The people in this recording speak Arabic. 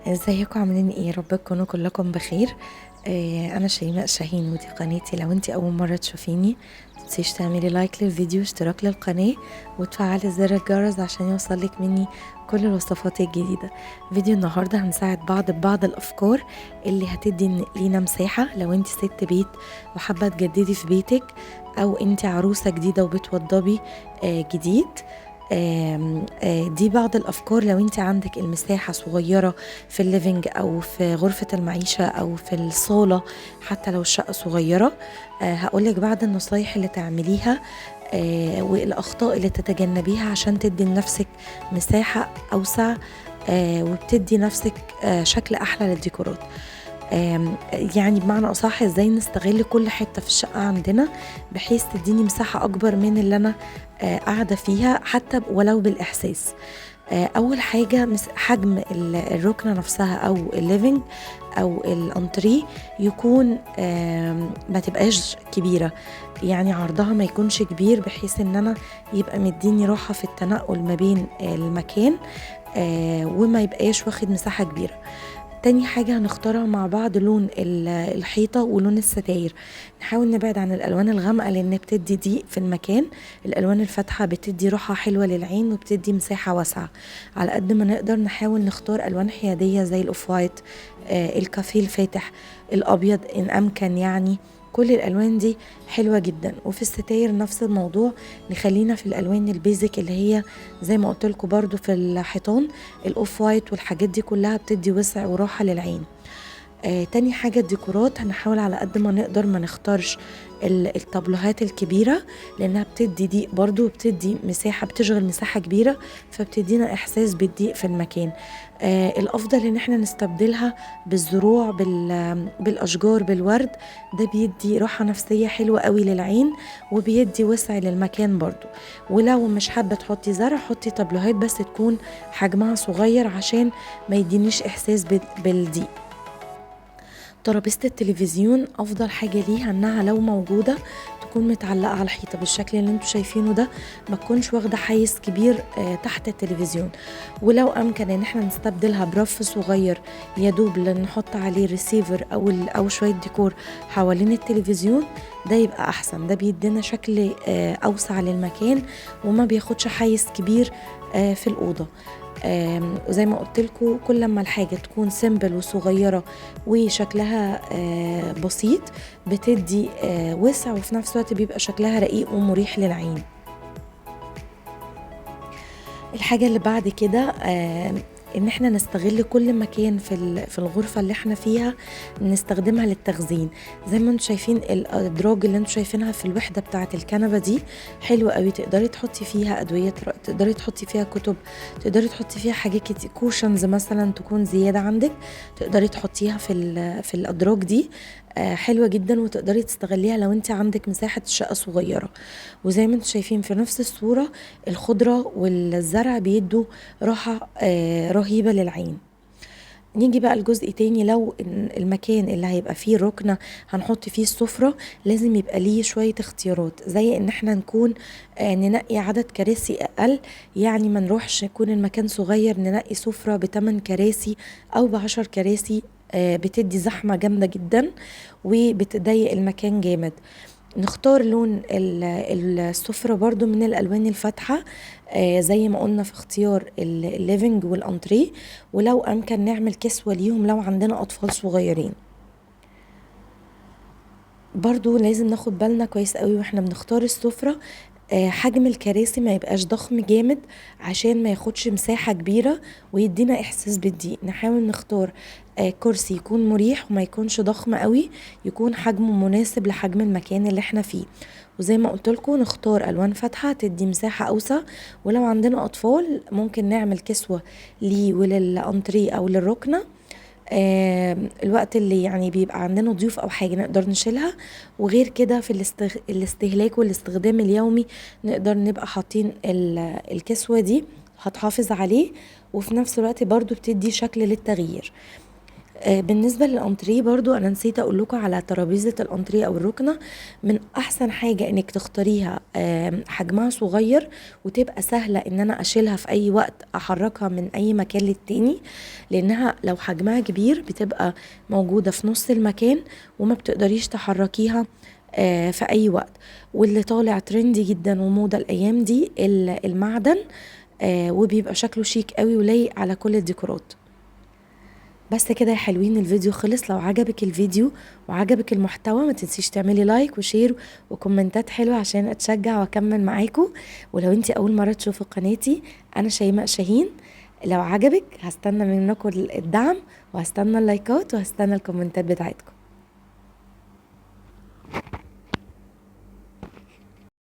ازيكم عاملين ايه؟ رب تكونوا كلكم بخير. انا شيماء شاهين ودي قناتي. لو انتي اول مره تشوفيني متنسيش تعملي لايك للفيديو، اشتراك للقناه، وتفعلي زر الجرس عشان يوصلك مني كل الوصفات الجديده. فيديو النهارده هنساعد بعض ببعض الافكار اللي هتدي لينا مساحه. لو انتي ست بيت وحابه تجددي في بيتك، او انتي عروسه جديده وبتوضبي جديد، دي بعض الأفكار. لو انت عندك المساحة صغيرة في الليفينج أو في غرفة المعيشة أو في الصالة، حتى لو الشقة صغيرة، هقولك بعض النصايح اللي تعمليها والأخطاء اللي تتجنبيها عشان تدي لنفسك مساحة أوسع، وبتدي نفسك شكل أحلى للديكورات. يعني بمعنى أصح ازاي نستغل كل حتة في الشقة عندنا بحيث تديني مساحة أكبر من اللي أنا قاعدة فيها، حتى ولو بالإحساس. أول حاجة حجم الركنة نفسها أو الليفينج أو الأنتريه يكون ما تبقاش كبيرة، يعني عرضها ما يكونش كبير بحيث ان انا يبقى مديني راحة في التنقل ما بين المكان، وما يبقاش واخد مساحة كبيرة. تاني حاجة هنختارها مع بعض لون الحيطة ولون الستاير. نحاول نبعد عن الألوان الغامقة لأن بتدي ضيق في المكان. الألوان الفاتحة بتدي راحة حلوة للعين وبتدي مساحة واسعة. على قد ما نقدر نحاول نختار ألوان حيادية زي الأوف وايت، الكافيه الفاتح، الأبيض إن أمكن. يعني كل الألوان دي حلوة جدا. وفي الستاير نفس الموضوع، نخلينا في الألوان البيزك اللي هي زي ما قلت لكم برضو في الحيطان. الأوف وايت والحاجات دي كلها بتدي وسع وراحة للعين. تاني حاجة الديكورات، هنحاول على قد ما نقدر ما نختارش الطابلوهات الكبيرة لأنها بتدي ضيق برضو، وبتدي مساحة، بتشغل مساحة كبيرة فبتدينا إحساس بالضيق في المكان. الأفضل إن احنا نستبدلها بالزروع، بالأشجار، بالورد. ده بيدي راحة نفسية حلوة قوي للعين وبيدي وسع للمكان برضو. ولو مش حابة تحطي زرع، حطي طابلوهات بس تكون حجمها صغير عشان ما يدينيش إحساس بالضيق. ترابيزة التلفزيون افضل حاجة ليها انها لو موجودة تكون متعلقة على الحيطة بالشكل اللي انتوا شايفينه ده، ما تكونش واخدة حيز كبير تحت التلفزيون. ولو امكن ان احنا نستبدلها برف صغير يدوب نحط عليه ريسيفر او شوية ديكور حوالين التلفزيون، ده يبقى احسن. ده بيدينا شكل اوسع للمكان وما بياخدش حيز كبير في الأوضة. وزي ما قلت لكم، كل ما الحاجة تكون سيمبل وصغيرة وشكلها بسيط بتدي وسع، وفي نفس الوقت بيبقى شكلها رقيق ومريح للعين. الحاجة اللي بعد كده ان احنا نستغل كل مكان في الغرفة اللي احنا فيها نستخدمها للتخزين. زي ما انتم شايفين الادراج اللي انتم شايفينها في الوحدة بتاعة الكنبة دي حلوة قوي، تقدري تحطي فيها ادوية، تقدري تحطي فيها كتب، تقدري تحطي فيها حاجات كتير. كوشنز مثلا تكون زيادة عندك تقدري تحطيها في الادراج دي، حلوة جدا وتقدري تستغليها لو انت عندك مساحة الشقة صغيرة. وزي ما انتم شايفين في نفس الصورة، الخضرة والزرع بيدوا راحة رهيبة للعين. نيجي بقى لجزء تاني. لو المكان اللي هيبقى فيه ركنة هنحط فيه السفرة، لازم يبقى ليه شوية اختيارات، زي ان احنا نكون ننقي عدد كراسي اقل. يعني ما نروحش يكون المكان صغير ننقي سفرة ب8 كراسي او ب10 كراسي، بتدي زحمة جامدة جدا وبتضيق المكان جامد. نختار لون السفرة برضو من الألوان الفاتحة، زي ما قلنا في اختيار الليفينج والأنتريه. ولو أمكن نعمل كسوة ليهم لو عندنا أطفال صغيرين. برضو لازم ناخد بالنا كويس قوي واحنا بنختار السفرة، حجم الكراسي ما يبقاش ضخم جامد عشان ما ياخدش مساحة كبيرة ويدينا احساس بالضيق. نحاول نختار كرسي يكون مريح وما يكونش ضخم قوي، يكون حجمه مناسب لحجم المكان اللي احنا فيه. وزي ما قلت لكم نختار الوان فاتحة تدي مساحة اوسع. ولو عندنا اطفال ممكن نعمل كسوة ليه وللانتريه او للركنة، الوقت اللي يعني بيبقى عندنا ضيوف او حاجة نقدر نشيلها. وغير كده في الاستهلاك والاستخدام اليومي نقدر نبقى حاطين الكسوة دي، هتحافظ عليه وفي نفس الوقت برضو بتدي شكل للتغيير. بالنسبة للأنتريه برضو أنا نسيت أقول لكم على ترابيزة الأنتريه أو الركنة. من أحسن حاجة إنك تختاريها حجمها صغير وتبقى سهلة إن أنا أشيلها في أي وقت، أحركها من أي مكان للتاني، لأنها لو حجمها كبير بتبقى موجودة في نص المكان وما بتقدريش تحركيها في أي وقت. واللي طالع ترندي جدا وموضة الأيام دي المعدن، وبيبقى شكله شيك قوي ولايق على كل الديكورات. بس كده يا حلوين، الفيديو خلص. لو عجبك الفيديو وعجبك المحتوى ما تنسيش تعملي لايك وشير وكومنتات حلوة عشان اتشجع واكمل معاكم. ولو انتي اول مرة تشوفوا قناتي، انا شيماء شاهين. لو عجبك هستنى منكم الدعم، وهستنى اللايكات، وهستنى الكومنتات بتاعتكم.